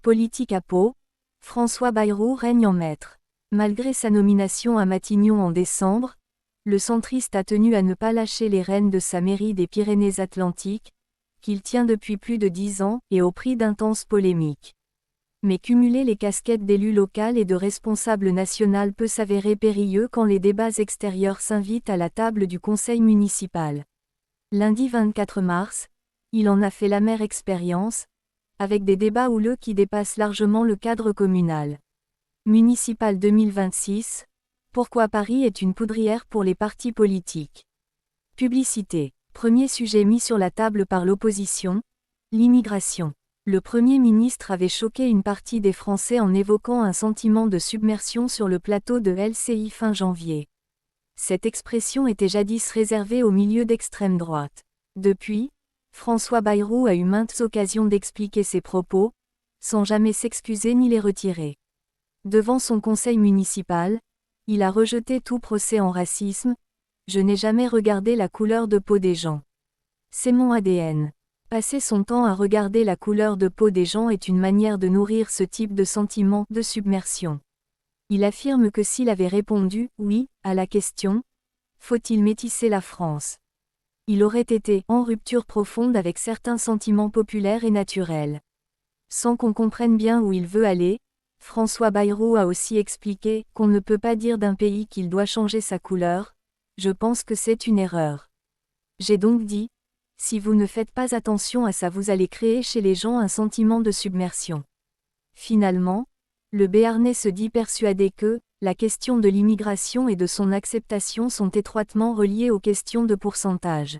Politique à Pau, François Bayrou règne en maître. Malgré sa nomination à Matignon en décembre, le centriste a tenu à ne pas lâcher les rênes de sa mairie des Pyrénées-Atlantiques, qu'il tient depuis plus de 10 ans, et au prix d'intenses polémiques. Mais cumuler les casquettes d'élu local et de responsable national peut s'avérer périlleux quand les débats extérieurs s'invitent à la table du conseil municipal. Lundi 24 mars, il en a fait l'amère expérience, avec des débats houleux qui dépassent largement le cadre communal. Municipal 2026, pourquoi Paris est une poudrière pour les partis politiques. Publicité. Premier sujet mis sur la table par l'opposition, l'immigration. Le Premier ministre avait choqué une partie des Français en évoquant un sentiment de submersion sur le plateau de LCI fin janvier. Cette expression était jadis réservée au milieu d'extrême droite. Depuis, François Bayrou a eu maintes occasions d'expliquer ses propos, sans jamais s'excuser ni les retirer. Devant son conseil municipal, il a rejeté tout procès en racisme. Je n'ai jamais regardé la couleur de peau des gens. C'est mon ADN. Passer son temps à regarder la couleur de peau des gens est une manière de nourrir ce type de sentiment de submersion. Il affirme que s'il avait répondu « oui » à la question « faut-il métisser la France ?», il aurait été en rupture profonde avec certains sentiments populaires et naturels. Sans qu'on comprenne bien où il veut aller, François Bayrou a aussi expliqué qu'on ne peut pas dire d'un pays qu'il doit changer sa couleur. Je pense que c'est une erreur. J'ai donc dit, si vous ne faites pas attention à ça, vous allez créer chez les gens un sentiment de submersion. Finalement, le Béarnais se dit persuadé que la question de l'immigration et de son acceptation sont étroitement reliées aux questions de pourcentage.